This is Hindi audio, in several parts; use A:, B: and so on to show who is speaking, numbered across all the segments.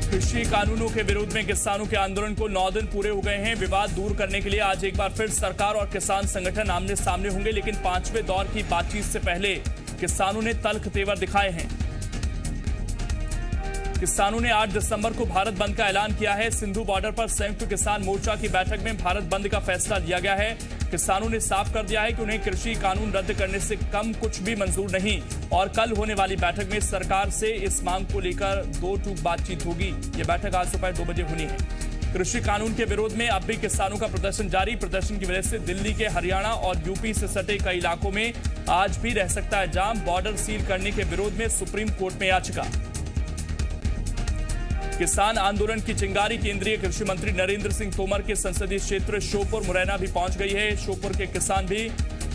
A: कृषि कानूनों के विरोध में किसानों के आंदोलन को 9 दिन पूरे हो गए हैं। विवाद दूर करने के लिए आज एक बार फिर सरकार और किसान संगठन आमने सामने होंगे, लेकिन 5वें दौर की बातचीत से पहले किसानों ने तल्ख तेवर दिखाए हैं। किसानों ने 8 दिसंबर को भारत बंद का ऐलान किया है। सिंधु बॉर्डर पर संयुक्त किसान मोर्चा की बैठक में भारत बंद का फैसला लिया गया है। किसानों ने साफ कर दिया है कि उन्हें कृषि कानून रद्द करने से कम कुछ भी मंजूर नहीं और कल होने वाली बैठक में सरकार से इस मांग को लेकर 2 टूक बातचीत होगी। यह बैठक आज दोपहर 2 बजे होनी है। कृषि कानून के विरोध में अब भी किसानों का प्रदर्शन जारी। प्रदर्शन की वजह से दिल्ली के हरियाणा और यूपी से सटे कई इलाकों में आज भी रह सकता है जाम। बॉर्डर सील करने के विरोध में सुप्रीम कोर्ट में याचिका। किसान आंदोलन की चिंगारी केंद्रीय कृषि मंत्री नरेंद्र सिंह तोमर के संसदीय क्षेत्र श्योपुर मुरैना भी पहुंच गई है। श्योपुर के किसान भी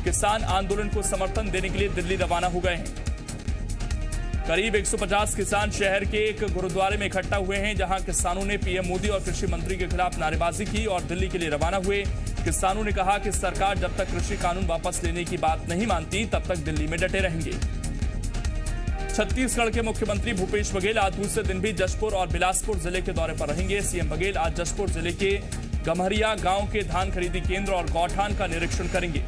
A: किसान आंदोलन को समर्थन देने के लिए दिल्ली रवाना हो गए हैं। करीब 150 किसान शहर के एक गुरुद्वारे में इकट्ठा हुए हैं, जहां किसानों ने पीएम मोदी और कृषि मंत्री के खिलाफ नारेबाजी की और दिल्ली के लिए रवाना हुए। किसानों ने कहा कि सरकार जब तक कृषि कानून वापस लेने की बात नहीं मानती तब तक दिल्ली में डटे रहेंगे। छत्तीसगढ़ के मुख्यमंत्री भूपेश बघेल आज दूसरे दिन भी जशपुर और बिलासपुर जिले के दौरे पर रहेंगे। सीएम बघेल आज जशपुर जिले के गम्हरिया गांव के धान खरीदी केंद्र और गौठान का निरीक्षण करेंगे।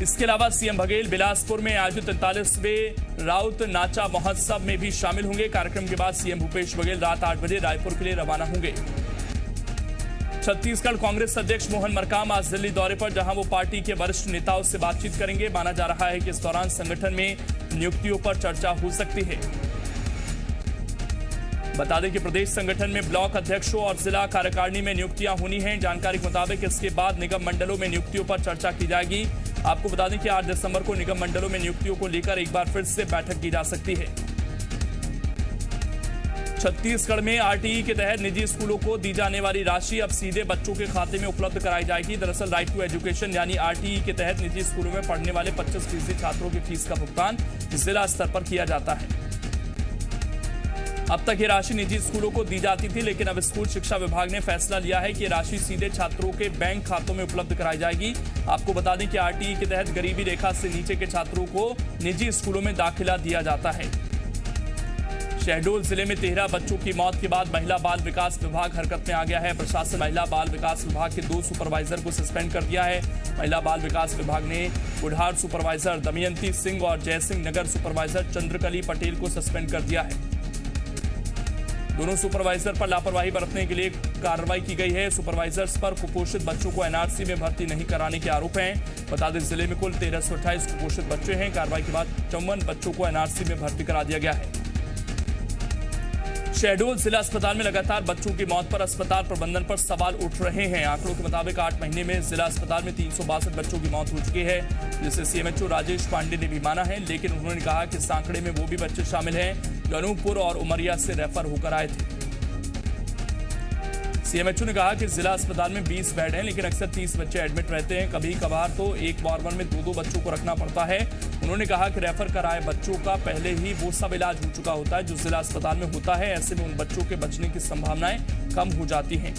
A: इसके अलावा सीएम बघेल बिलासपुर में आयोजित 43वें राउत नाचा महोत्सव में भी शामिल होंगे। कार्यक्रम के बाद सीएम भूपेश बघेल रात 8 बजे रायपुर के लिए रवाना होंगे। छत्तीसगढ़ कांग्रेस अध्यक्ष मोहन मरकाम आज दिल्ली दौरे पर, जहां वो पार्टी के वरिष्ठ नेताओं से बातचीत करेंगे। माना जा रहा है कि इस दौरान संगठन में नियुक्तियों पर चर्चा हो सकती है। बता दें कि प्रदेश संगठन में ब्लॉक अध्यक्षों और जिला कार्यकारिणी में नियुक्तियां होनी हैं। जानकारी के मुताबिक इसके बाद निगम मंडलों में नियुक्तियों पर चर्चा की जाएगी। आपको बता दें कि 8 दिसंबर को निगम मंडलों में नियुक्तियों को लेकर एक बार फिर से बैठक की जा सकती है। छत्तीसगढ़ में आरटीई के तहत निजी स्कूलों को दी जाने वाली राशि अब सीधे बच्चों के खाते में उपलब्ध कराई जाएगी। दरअसल राइट टू एजुकेशन यानी आरटीई के तहत निजी स्कूलों में पढ़ने वाले 25% छात्रों की फीस का भुगतान जिला स्तर पर किया जाता है। अब तक ये राशि निजी स्कूलों को दी जाती थी, लेकिन अब स्कूल शिक्षा विभाग ने फैसला लिया है कि ये राशि सीधे छात्रों के बैंक खातों में उपलब्ध कराई जाएगी। आपको बता दें कि आरटीई के तहत गरीबी रेखा से नीचे के छात्रों को निजी स्कूलों में दाखिला दिया जाता है। शहडोल जिले में 13 बच्चों की मौत के बाद महिला बाल विकास विभाग हरकत में आ गया है। प्रशासन महिला बाल विकास विभाग के 2 सुपरवाइजर को सस्पेंड कर दिया है। महिला बाल विकास विभाग ने बुढ़ार सुपरवाइजर दमयंती सिंह और जयसिंह नगर सुपरवाइजर चंद्रकली पटेल को सस्पेंड कर दिया है। दोनों सुपरवाइजर पर लापरवाही बरतने के लिए कार्रवाई की गई है। सुपरवाइजर्स पर कुपोषित बच्चों को एनआरसी में भर्ती नहीं कराने के आरोप हैं। बता दें जिले में कुल 1328 कुपोषित बच्चे हैं। कार्रवाई के बाद 54 बच्चों को एनआरसी में भर्ती करा दिया गया है। शहडोल जिला अस्पताल में लगातार बच्चों की मौत पर अस्पताल प्रबंधन पर सवाल उठ रहे हैं। आंकड़ों के मुताबिक 8 महीने में जिला अस्पताल में 362 बच्चों की मौत हो चुकी है, जिसे सीएमएचओ राजेश पांडे ने भी माना है। लेकिन उन्होंने कहा कि इस आंकड़े में वो भी बच्चे शामिल हैं जो अनूपपुर और उमरिया से रेफर होकर आए थे। सीएमएचओ ने कहा कि जिला अस्पताल में 20 बेड हैं, लेकिन अक्सर 30 बच्चे एडमिट रहते हैं। कभी कभार तो एक वार्ड में 2-2 बच्चों को रखना पड़ता है। उन्होंने कहा कि रेफर कराए बच्चों का पहले ही वो सब इलाज हो चुका होता है जो जिला अस्पताल में होता है। ऐसे में उन बच्चों के बचने की संभावनाएं कम हो जाती हैं।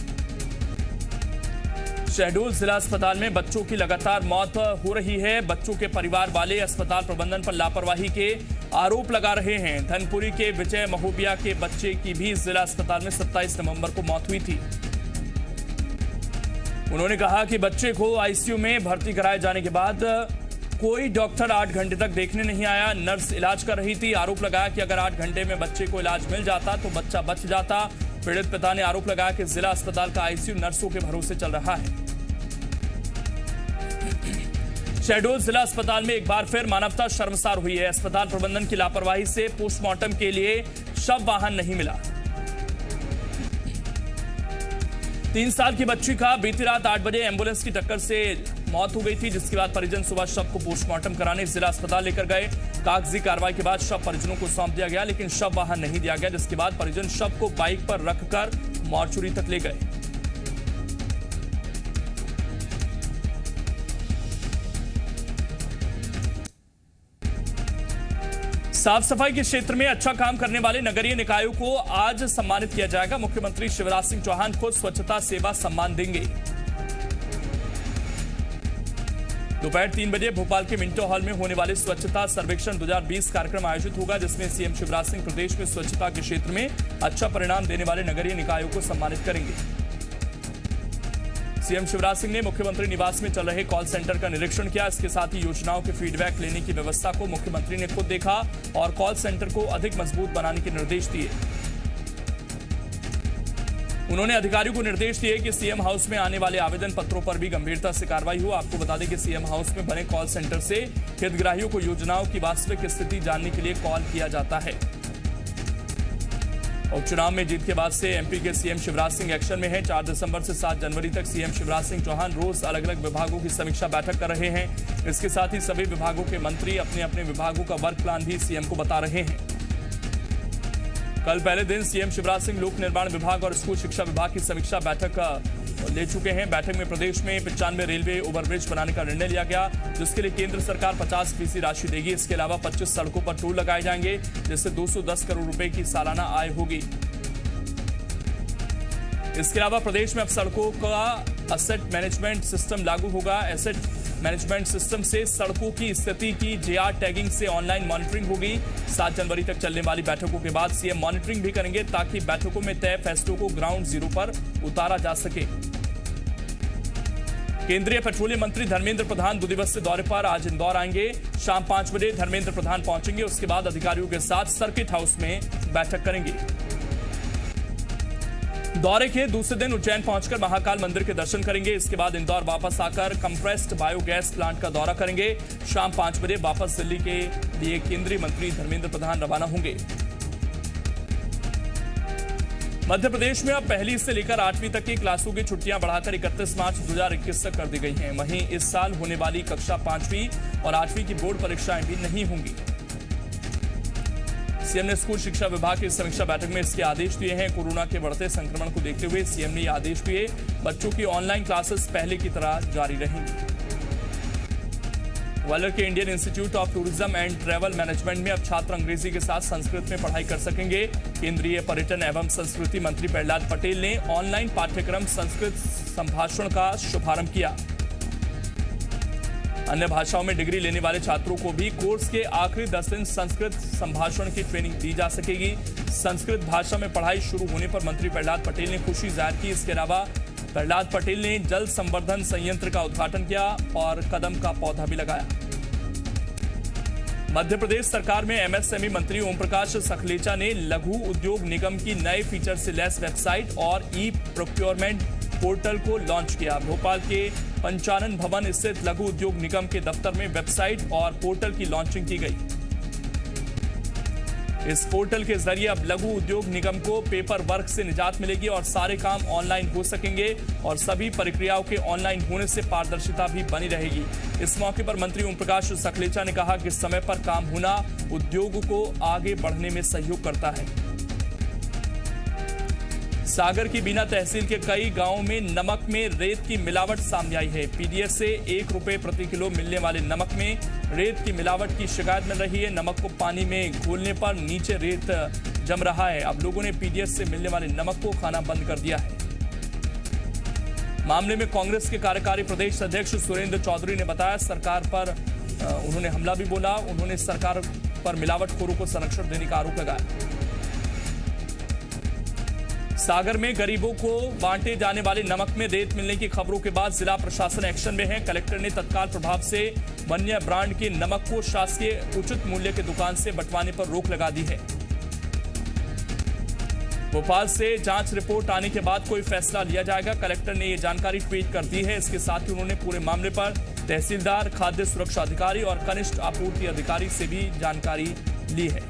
A: शहडोल जिला अस्पताल में बच्चों की लगातार मौत हो रही है। बच्चों के परिवार वाले अस्पताल प्रबंधन पर लापरवाही के आरोप लगा रहे हैं। धनपुरी के विजय महोबिया के बच्चे की भी जिला अस्पताल में 27 नवंबर को मौत हुई थी। उन्होंने कहा कि बच्चे को आईसीयू में भर्ती कराए जाने के बाद कोई डॉक्टर 8 घंटे तक देखने नहीं आया। नर्स इलाज कर रही थी। आरोप लगाया कि अगर 8 घंटे में बच्चे को इलाज मिल जाता तो बच्चा बच जाता। पीड़ित पिता ने आरोप लगाया कि जिला अस्पताल का आईसीयू नर्सों के भरोसे चल रहा है। शहडोल जिला अस्पताल में एक बार फिर मानवता शर्मसार हुई है। अस्पताल प्रबंधन की लापरवाही से पोस्टमार्टम के लिए शव वाहन नहीं मिला। 3 साल की बच्ची का बीती रात 8 बजे एंबुलेंस की टक्कर से मौत हो गई थी, जिसके बाद परिजन सुबह शव को पोस्टमार्टम कराने जिला अस्पताल लेकर गए। कागजी कार्रवाई के बाद शव परिजनों को सौंप दिया गया, लेकिन शव वाहन नहीं दिया गया, जिसके बाद परिजन शव को बाइक पर रखकर मॉर्चुरी तक ले गए। साफ सफाई के क्षेत्र में अच्छा काम करने वाले नगरीय निकायों को आज सम्मानित किया जाएगा। मुख्यमंत्री शिवराज सिंह चौहान खुद स्वच्छता सेवा सम्मान देंगे। दोपहर 3 बजे भोपाल के मिंटो हॉल में होने वाले स्वच्छता सर्वेक्षण 2020 कार्यक्रम आयोजित होगा, जिसमें सीएम शिवराज सिंह प्रदेश में स्वच्छता के क्षेत्र में अच्छा परिणाम देने वाले नगरीय निकायों को सम्मानित करेंगे। सीएम शिवराज सिंह ने मुख्यमंत्री निवास में चल रहे कॉल सेंटर का निरीक्षण किया। इसके साथ ही योजनाओं के फीडबैक लेने की व्यवस्था को मुख्यमंत्री ने खुद देखा और कॉल सेंटर को अधिक मजबूत बनाने के निर्देश दिए। उन्होंने अधिकारियों को निर्देश दिए कि सीएम हाउस में आने वाले आवेदन पत्रों पर भी गंभीरता से कार्रवाई हो। आपको बता दें कि सीएम हाउस में बने कॉल सेंटर से हितग्राहियों को योजनाओं की वास्तविक स्थिति जानने के लिए कॉल किया जाता है। उपचुनाव में जीत के बाद से एमपी के सीएम शिवराज सिंह एक्शन में हैं। 4 दिसंबर से 7 जनवरी तक सीएम शिवराज सिंह चौहान रोज अलग अलग विभागों की समीक्षा बैठक कर रहे हैं। इसके साथ ही सभी विभागों के मंत्री अपने अपने विभागों का वर्क प्लान भी सीएम को बता रहे हैं। कल पहले दिन सीएम शिवराज सिंह लोक निर्माण विभाग और स्कूल शिक्षा विभाग की समीक्षा बैठक ले चुके हैं। बैठक में प्रदेश में 95 रेलवे ओवरब्रिज बनाने का निर्णय लिया गया, जिसके लिए केंद्र सरकार 50% राशि देगी। इसके अलावा 25 सड़कों पर टोल लगाए जाएंगे, जिससे 210 करोड़ रुपए की सालाना आय होगी। इसके अलावा प्रदेश में अब सड़कों का एसेट मैनेजमेंट सिस्टम लागू होगा। एसेट मैनेजमेंट सिस्टम से सड़कों की स्थिति की जेआर टैगिंग से ऑनलाइन मॉनिटरिंग होगी। 7 जनवरी तक चलने वाली बैठकों के बाद सीएम मॉनिटरिंग भी करेंगे, ताकि बैठकों में तय फैसलों को ग्राउंड जीरो पर उतारा जा सके। केंद्रीय पेट्रोलियम मंत्री धर्मेंद्र प्रधान 2 दिवसीय दौरे पर आज इंदौर आएंगे। शाम 5 बजे धर्मेंद्र प्रधान पहुंचेंगे। उसके बाद अधिकारियों के साथ सर्किट हाउस में बैठक करेंगे। दौरे के दूसरे दिन उज्जैन पहुंचकर महाकाल मंदिर के दर्शन करेंगे। इसके बाद इंदौर वापस आकर कंप्रेस्ड बायोगैस प्लांट का दौरा करेंगे। शाम 5 बजे वापस दिल्ली के लिए केंद्रीय मंत्री धर्मेंद्र प्रधान रवाना होंगे। मध्य प्रदेश में अब पहली से लेकर 8वीं तक की क्लासों की छुट्टियां बढ़ाकर 31 मार्च 2021 तक कर दी गई हैं। वहीं इस साल होने वाली कक्षा 5वीं और 8वीं की बोर्ड परीक्षाएं भी नहीं होंगी। सीएम ने स्कूल शिक्षा विभाग की समीक्षा बैठक में इसके आदेश दिए हैं। कोरोना के बढ़ते संक्रमण को देखते हुए सीएम ने ये आदेश दिए। बच्चों की ऑनलाइन क्लासेस पहले की तरह जारी रहेंगी। ग्वालियर के Indian institute of tourism and travel management में अब छात्र अंग्रेजी के साथ संस्कृत में पढ़ाई कर सकेंगे। केंद्रीय पर्यटन एवं संस्कृति मंत्री प्रहलाद पटेल ने ऑनलाइन पाठ्यक्रम संस्कृत संभाषण का शुभारंभ किया। अन्य भाषाओं में डिग्री लेने वाले छात्रों को भी कोर्स के आखिरी 10 दिन संस्कृत संभाषण की ट्रेनिंग दी जा सकेगी। संस्कृत भाषा में पढ़ाई शुरू होने पर मंत्री प्रहलाद पटेल ने खुशी जाहिर की। इसके अलावा प्रहलाद पटेल ने जल संवर्धन संयंत्र का उद्घाटन किया और कदम का पौधा भी लगाया। मध्य प्रदेश सरकार में एमएसएमई मंत्री ओम प्रकाश सखलेचा ने लघु उद्योग निगम की नए फीचर से लैस वेबसाइट और ई प्रोक्योरमेंट पोर्टल को लॉन्च किया। भोपाल के पंचानन भवन स्थित लघु उद्योग निगम के दफ्तर में वेबसाइट और पोर्टल की लॉन्चिंग की गई। इस पोर्टल के जरिए अब लघु उद्योग निगम को पेपर वर्क से निजात मिलेगी और सारे काम ऑनलाइन हो सकेंगे और सभी प्रक्रियाओं के ऑनलाइन होने से पारदर्शिता भी बनी रहेगी। इस मौके पर मंत्री ओम प्रकाश सखलेचा ने कहा कि समय पर काम होना उद्योग को आगे बढ़ने में सहयोग करता है। सागर की बीना तहसील के कई गांवों में नमक में रेत की मिलावट सामने आई है। पीडीएस से 1 रुपए प्रति किलो मिलने वाले नमक में रेत की मिलावट की शिकायत मिल रही है। नमक को पानी में घोलने पर नीचे रेत जम रहा है। अब लोगों ने पीडीएस से मिलने वाले नमक को खाना बंद कर दिया है। मामले में कांग्रेस के कार्यकारी प्रदेश अध्यक्ष सुरेंद्र चौधरी ने बताया सरकार पर उन्होंने हमला भी बोला। उन्होंने सरकार पर मिलावटखोरों को संरक्षण देने का आरोप लगाया। सागर में गरीबों को बांटे जाने वाले नमक में रेत मिलने की खबरों के बाद जिला प्रशासन एक्शन में है। कलेक्टर ने तत्काल प्रभाव से वन्य ब्रांड के नमक को शासकीय उचित मूल्य की दुकान से बंटवाने पर रोक लगा दी है। भोपाल से जांच रिपोर्ट आने के बाद कोई फैसला लिया जाएगा। कलेक्टर ने यह जानकारी ट्वीट कर दी है। इसके साथ ही उन्होंने पूरे मामले पर तहसीलदार, खाद्य सुरक्षा अधिकारी और कनिष्ठ आपूर्ति अधिकारी से भी जानकारी ली है।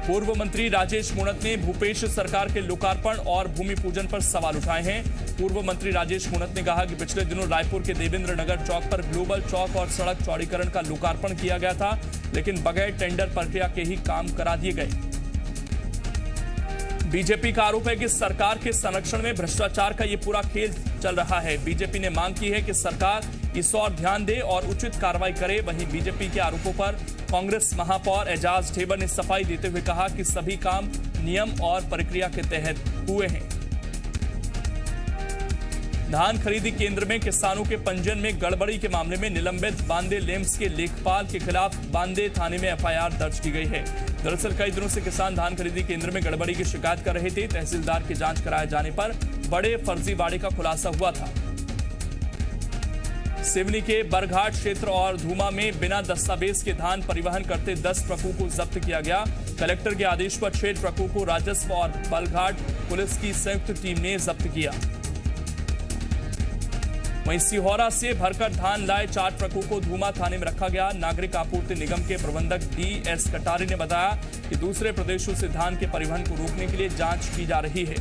A: पूर्व मंत्री राजेश मूणत ने भूपेश सरकार के लोकार्पण और भूमि पूजन पर सवाल उठाए हैं। पूर्व मंत्री राजेश मूणत ने कहा कि पिछले दिनों रायपुर के देवेंद्र नगर चौक पर ग्लोबल चौक और सड़क चौड़ीकरण का लोकार्पण किया गया था, लेकिन बगैर टेंडर प्रक्रिया के ही काम करा दिए गए। बीजेपी का आरोप है कि सरकार के संरक्षण में भ्रष्टाचार का ये पूरा खेल चल रहा है। बीजेपी ने मांग की है कि सरकार इस ओर ध्यान दे और उचित कार्रवाई करे। वहीं बीजेपी के आरोपों पर कांग्रेस महापौर एजाज ढेबर ने सफाई देते हुए कहा कि सभी काम नियम और प्रक्रिया के तहत हुए हैं। धान खरीदी केंद्र में किसानों के पंजीयन में गड़बड़ी के मामले में निलंबित बांदे लेम्स के लेखपाल के खिलाफ बांदे थाने में एफआईआर दर्ज की गई है। दरअसल कई दिनों से किसान धान खरीदी केंद्र में गड़बड़ी की शिकायत कर रहे थे। तहसीलदार की जांच कराए जाने पर बड़े फर्जीवाड़े का खुलासा हुआ था। सिवनी के बरघाट क्षेत्र और धूमा में बिना दस्तावेज के धान परिवहन करते 10 ट्रकों को जब्त किया गया। कलेक्टर के आदेश पर 6 ट्रकों को राजस्व और बरघाट पुलिस की संयुक्त टीम ने जब्त किया। वहीं सिहोरा से भरकर धान लाए 4 ट्रकों को धूमा थाने में रखा गया। नागरिक आपूर्ति निगम के प्रबंधक DS कटारी ने बताया कि दूसरे प्रदेशों से धान के परिवहन को रोकने के लिए जांच की जा रही है।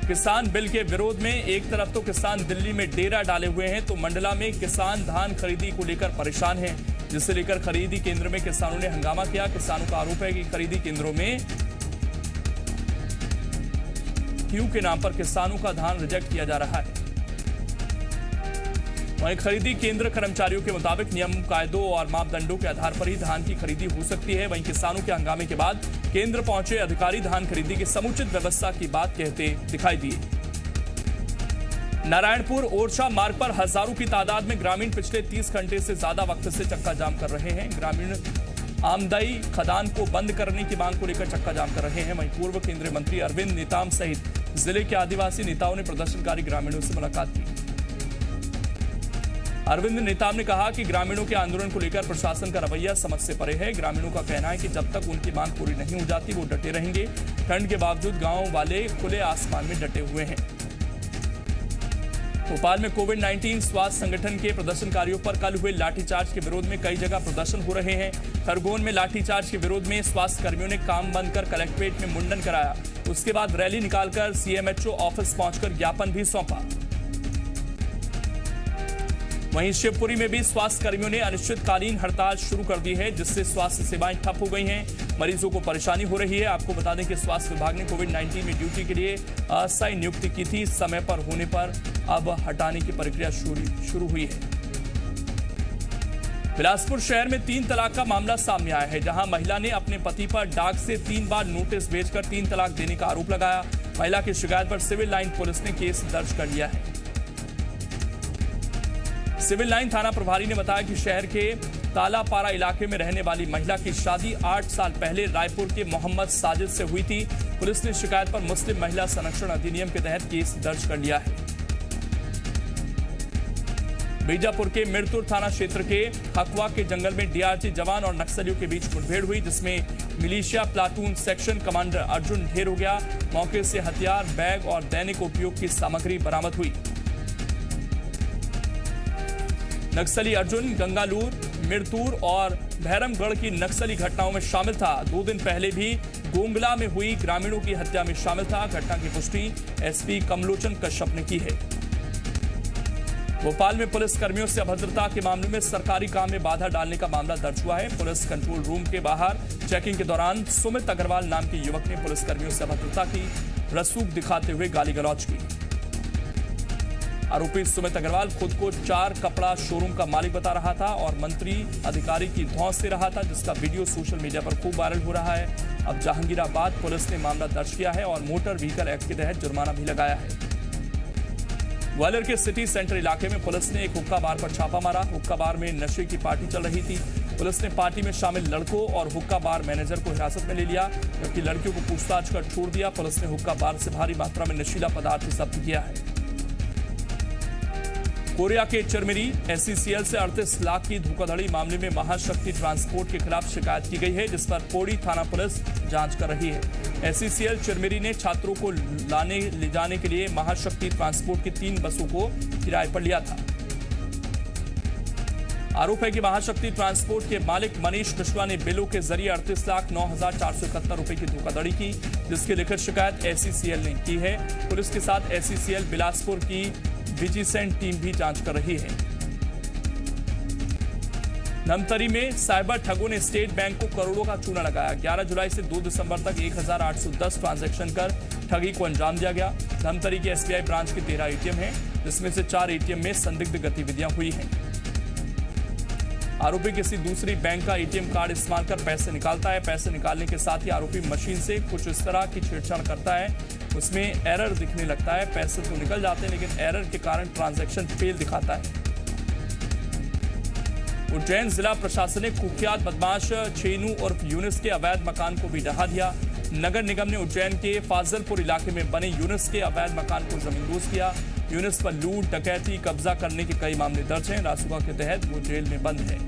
A: किसान बिल के विरोध में एक तरफ तो किसान दिल्ली में डेरा डाले हुए हैं, तो मंडला में किसान धान खरीदी को लेकर परेशान हैं, जिसे लेकर खरीदी केंद्र में किसानों ने हंगामा किया। किसानों का आरोप है कि खरीदी केंद्रों में क्यू के नाम पर किसानों का धान रिजेक्ट किया जा रहा है। वहीं खरीदी केंद्र कर्मचारियों के मुताबिक नियम कायदों और मापदंडों के आधार पर ही धान की खरीदी हो सकती है। वहीं किसानों के हंगामे के बाद केंद्र पहुंचे अधिकारी धान खरीदी की समुचित व्यवस्था की बात कहते दिखाई दिए। नारायणपुर ओरछा मार्ग पर हजारों की तादाद में ग्रामीण पिछले 30 घंटे से ज्यादा वक्त से चक्का जाम कर रहे हैं। ग्रामीण आमदई खदान को बंद करने की मांग को लेकर चक्का जाम कर रहे हैं। वहीं पूर्व केंद्रीय मंत्री अरविंद नेताम सहित जिले के आदिवासी नेताओं ने प्रदर्शनकारी ग्रामीणों से मुलाकात की। अरविंद नेताम ने कहा कि ग्रामीणों के आंदोलन को लेकर प्रशासन का रवैया समझ से परे है। ग्रामीणों का कहना है कि जब तक उनकी मांग पूरी नहीं हो जाती वो डटे रहेंगे। ठंड के बावजूद गांव वाले खुले आसमान में डटे हुए हैं। भोपाल में कोविड-19 स्वास्थ्य संगठन के प्रदर्शनकारियों पर कल हुए लाठीचार्ज के विरोध में कई जगह प्रदर्शन हो रहे हैं। खरगोन में लाठीचार्ज के विरोध में स्वास्थ्य कर्मियों ने काम बंद कर कलेक्ट्रेट में मुंडन कराया। उसके बाद रैली निकालकर CMHO ऑफिस पहुंचकर ज्ञापन भी सौंपा। वहीं शिवपुरी में भी स्वास्थ्य कर्मियों ने अनिश्चितकालीन हड़ताल शुरू कर दी है, जिससे स्वास्थ्य सेवाएं ठप हो गई हैं। मरीजों को परेशानी हो रही है। आपको बता दें कि स्वास्थ्य विभाग ने कोविड-19 में ड्यूटी के लिए अस्थायी नियुक्ति की थी। समय पर होने पर अब हटाने की प्रक्रिया शुरू हुई है। बिलासपुर शहर में 3 तलाक का मामला सामने आया है, जहां महिला ने अपने पति पर डाक से 3 बार नोटिस भेजकर 3 तलाक देने का आरोप लगाया। महिला की शिकायत पर सिविल लाइन पुलिस ने केस दर्ज कर लिया है। सिविल लाइन थाना प्रभारी ने बताया कि शहर के तालापारा इलाके में रहने वाली महिला की शादी 8 साल पहले रायपुर के मोहम्मद साजिद से हुई थी। पुलिस ने शिकायत पर मुस्लिम महिला संरक्षण अधिनियम के तहत केस दर्ज कर लिया है। बीजापुर के मिरतुर थाना क्षेत्र के हकवा के जंगल में DRG जवान और नक्सलियों के बीच मुठभेड़ हुई, जिसमें militia platoon section commander Arjun ढेर हो गया। मौके से हथियार, बैग और दैनिक उपयोग की सामग्री बरामद हुई। नक्सली अर्जुन गंगालूर, मिरतूर और भैरमगढ़ की नक्सली घटनाओं में शामिल था। 2 दिन पहले भी गोंगला में हुई ग्रामीणों की हत्या में शामिल था। घटना की पुष्टि SP कमलोचन कश्यप ने की है। भोपाल में पुलिस कर्मियों से अभद्रता के मामले में सरकारी काम में बाधा डालने का मामला दर्ज हुआ है। पुलिस कंट्रोल रूम के बाहर चेकिंग के दौरान सुमित अग्रवाल नाम के युवक ने पुलिस कर्मियों से अभद्रता की, रसूख दिखाते हुए गाली गलौज की। आरोपी सुमित अग्रवाल खुद को 4 कपड़ा शोरूम का मालिक बता रहा था और मंत्री अधिकारी की धौंस दे रहा था, जिसका वीडियो सोशल मीडिया पर खूब वायरल हो रहा है। अब जहांगीराबाद पुलिस ने मामला दर्ज किया है और मोटर व्हीकल एक्ट के तहत जुर्माना भी लगाया है। ग्वालियर के सिटी सेंटर इलाके में पुलिस ने एक हुक्का बार पर छापा मारा। हुक्का बार में नशे की पार्टी चल रही थी। पुलिस ने पार्टी में शामिल लड़कों और हुक्का बार मैनेजर को हिरासत में ले लिया, जबकि लड़कियों को पूछताछ कर छोड़ दिया। पुलिस ने हुक्का बार से भारी मात्रा में नशीला पदार्थ जब्त किया है। कोरिया के चिरमिरी SCCL से 38 लाख की धोखाधड़ी मामले में महाशक्ति ट्रांसपोर्ट के खिलाफ शिकायत की गई है, जिस पर पौड़ी थाना पुलिस जांच कर रही है। SCCL चिरमिरी ने छात्रों को ले जाने के लिए महाशक्ति ट्रांसपोर्ट की 3 बसों को किराए पर लिया था। आरोप है कि महाशक्ति ट्रांसपोर्ट के मालिक मनीष मिश्रा ने बिलों के जरिए 38,09,471 रुपए की धोखाधड़ी की, जिसकी लिखित शिकायत SCCL ने की है। पुलिस के साथ SCCL बिलासपुर की विजिसेंट टीम भी जांच कर रही है। धमतरी में साइबर ठगों ने स्टेट बैंक को करोड़ों का चूना लगाया। 11 जुलाई से 2 दिसंबर तक 1810 ट्रांजैक्शन कर ठगी को अंजाम दिया गया। धमतरी के SBI ब्रांच के 13 ATM हैं, जिसमें से 4 ATM में संदिग्ध गतिविधियां हुई हैं। आरोपी किसी दूसरी बैंक का एटीएम कार्ड इस्तेमाल कर पैसे निकालता है। पैसे निकालने के साथ ही आरोपी मशीन से कुछ इस तरह की छेड़छाड़ करता है, उसमें एरर दिखने लगता है। पैसे तो निकल जाते हैं लेकिन एरर के कारण ट्रांजैक्शन फेल दिखाता है। उज्जैन जिला प्रशासन ने कुख्यात बदमाश छेनू उर्फ यूनिस के अवैध मकान को भी ढहा दिया। नगर निगम ने उज्जैन के फाजलपुर इलाके में बने यूनिस के अवैध मकान को जमींदोज किया। यूनिस पर लूट, डकैती, कब्जा करने के कई मामले दर्ज हैं। रासुका के तहत वो जेल में बंद है।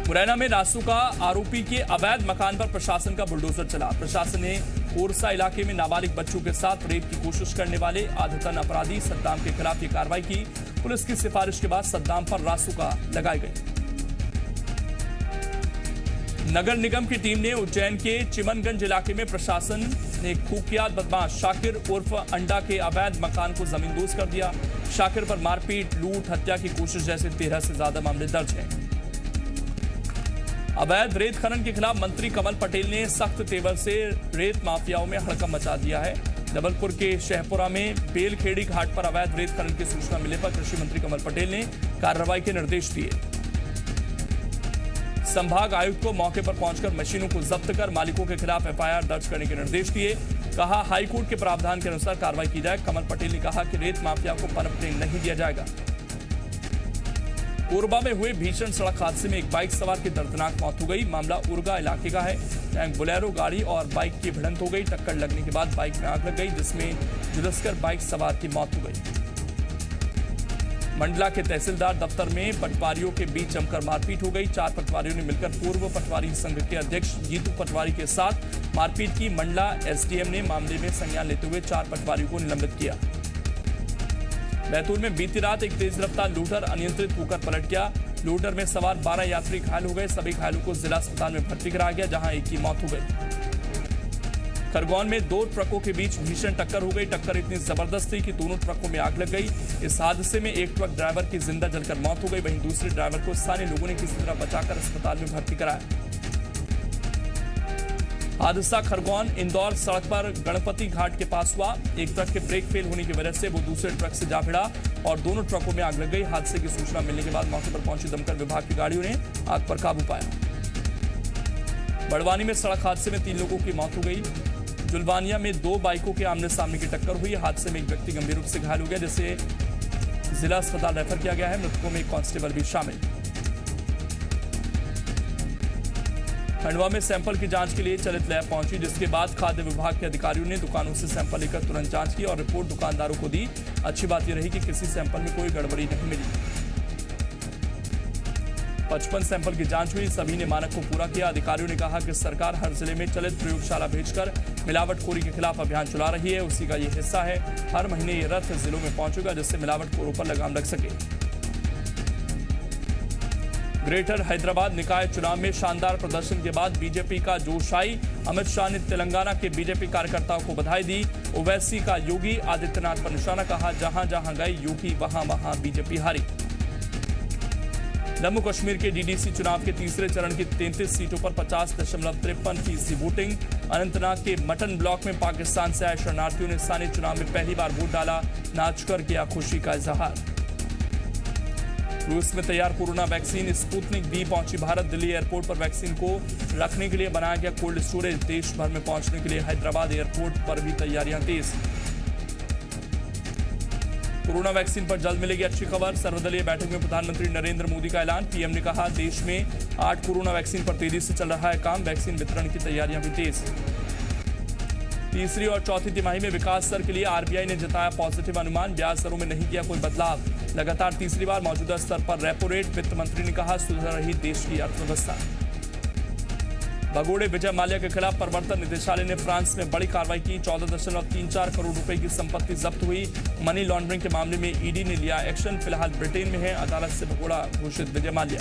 A: मुरैना में रासुका आरोपी के अवैध मकान पर प्रशासन का बुलडोजर चला। प्रशासन ने कोरसा इलाके में नाबालिग बच्चों के साथ रेप की कोशिश करने वाले आदतन अपराधी सद्दाम के खिलाफ ये कार्रवाई की। पुलिस की सिफारिश के बाद सद्दाम पर रासुका लगाई गई। नगर निगम की टीम ने उज्जैन के चिमनगंज इलाके में प्रशासन ने कुख्यात बदमाश शाकिर उर्फ अंडा के अवैध मकान को जमींदोज कर दिया। शाकिर पर मारपीट, लूट, हत्या की कोशिश जैसे 13 से ज्यादा मामले दर्ज हैं। अवैध रेत खनन के खिलाफ मंत्री कमल पटेल ने सख्त तेवर से रेत माफियाओं में हड़कंप मचा दिया है। जबलपुर के शहपुरा में बेलखेड़ी घाट पर अवैध रेत खनन की सूचना मिलने पर कृषि मंत्री कमल पटेल ने कार्रवाई के निर्देश दिए। संभाग आयुक्त को मौके पर पहुंचकर मशीनों को जब्त कर मालिकों के खिलाफ एफआईआर दर्ज करने के निर्देश दिए। कहा हाईकोर्ट के प्रावधान के अनुसार कार्रवाई की जाए। कमल पटेल ने कहा कि रेत माफिया को पनपने नहीं दिया जाएगा। कोरबा में हुए भीषण सड़क हादसे में एक बाइक सवार की दर्दनाक मौत हो गई। मामला उर्गा इलाके का है। एक बोलेरो गाड़ी और बाइक की भिड़ंत हो गई। टक्कर लगने के बाद बाइक में आग लग गई, जिसमें झुलसकर बाइक सवार की मौत हो गई। मंडला के तहसीलदार दफ्तर में पटवारियों के बीच जमकर मारपीट हो गई। 4 पटवारियों ने मिलकर पूर्व पटवारी संघ के अध्यक्ष जीतू पटवारी के साथ मारपीट की। मंडला एसडीएम ने मामले में संज्ञान लेते हुए 4 पटवारियों को निलंबित किया। बैतूल में बीती रात एक तेज रफ्तार लूटर अनियंत्रित होकर पलट गया। लूटर में सवार 12 यात्री घायल हो गए। सभी घायलों को जिला अस्पताल में भर्ती कराया गया, जहां एक की मौत हो गई। खरगोन में 2 ट्रकों के बीच भीषण टक्कर हो गई। टक्कर इतनी जबरदस्त थी कि दोनों ट्रकों में आग लग गई। इस हादसे में एक ट्रक ड्राइवर की जिंदा जलकर मौत हो गई। वहीं दूसरे ड्राइवर को स्थानीय लोगों ने किसी तरह बचाकर अस्पताल में भर्ती कराया। हादसा खरगोन इंदौर सड़क पर गणपति घाट के पास हुआ। एक ट्रक के ब्रेक फेल होने की वजह से वो दूसरे ट्रक से जा भिड़ा और दोनों ट्रकों में आग लग गई। हादसे की सूचना मिलने के बाद मौके पर पहुंची दमकल विभाग की गाड़ियों ने आग पर काबू पाया। बड़वानी में सड़क हादसे में 3 लोगों की मौत हो गई। जुलवानिया में 2 बाइकों के आमने सामने की टक्कर हुई। हादसे में एक व्यक्ति गंभीर रूप से घायल हो गया, जिसे जिला अस्पताल रेफर किया गया है। मृतकों में एक कांस्टेबल भी शामिल। खंडवा में सैंपल की जांच के लिए चलित लैब पहुंची, जिसके बाद खाद्य विभाग के अधिकारियों ने दुकानों से सैंपल लेकर तुरंत जांच की और रिपोर्ट दुकानदारों को दी। अच्छी बात यह रही कि किसी सैंपल में कोई गड़बड़ी नहीं मिली। 55 सैंपल की जांच हुई, सभी ने मानक को पूरा किया। अधिकारियों ने कहा कि सरकार हर जिले में चलित प्रयोगशाला भेजकर मिलावटखोरी के खिलाफ अभियान चला रही है। उसी का ये हिस्सा है। हर महीने ये रथ जिलों में पहुंचेगा, जिससे मिलावटखोरों पर लगाम लग सके। ग्रेटर हैदराबाद निकाय चुनाव में शानदार प्रदर्शन के बाद बीजेपी का जोश आई। अमित शाह ने तेलंगाना के बीजेपी कार्यकर्ताओं को बधाई दी। ओवैसी का योगी आदित्यनाथ पर निशाना, कहा जहां जहां गए योगी वहां वहां बीजेपी हारी। जम्मू कश्मीर के डीडीसी चुनाव के तीसरे चरण की 33 सीटों पर 50.53% वोटिंग। अनंतनाग के मटन ब्लॉक में पाकिस्तान से आए शरणार्थियों ने स्थानीय चुनाव में पहली बार वोट डाला। नाचकर किया खुशी का इजहार। रूस में तैयार कोरोना वैक्सीन स्पुतनिक V पहुंची भारत। दिल्ली एयरपोर्ट पर वैक्सीन को रखने के लिए बनाया गया कोल्ड स्टोरेज। देश भर में पहुंचने के लिए हैदराबाद एयरपोर्ट पर भी तैयारियां तेज। कोरोना वैक्सीन पर जल्द मिलेगी अच्छी खबर। सर्वदलीय बैठक में प्रधानमंत्री नरेंद्र मोदी का ऐलान। पीएम ने कहा देश में 8 कोरोना वैक्सीन पर तेजी से चल रहा है काम। वैक्सीन वितरण की तैयारियां भी तेज। तीसरी और चौथी तिमाही में विकास दर के लिए आरबीआई ने जताया पॉजिटिव अनुमान। ब्याज दरों में नहीं किया कोई बदलाव। लगातार तीसरी बार मौजूदा स्तर पर रेपो रेट। वित्त मंत्री ने कहा सुधर रही देश की अर्थव्यवस्था। भगोड़े विजय माल्या के खिलाफ प्रवर्तन निदेशालय ने फ्रांस में बड़ी कार्रवाई की। 14.34 करोड़ रुपए की संपत्ति जब्त हुई। मनी लॉन्ड्रिंग के मामले में ईडी ने लिया एक्शन। फिलहाल ब्रिटेन में है। अदालत से भगोड़ा घोषित विजय माल्या।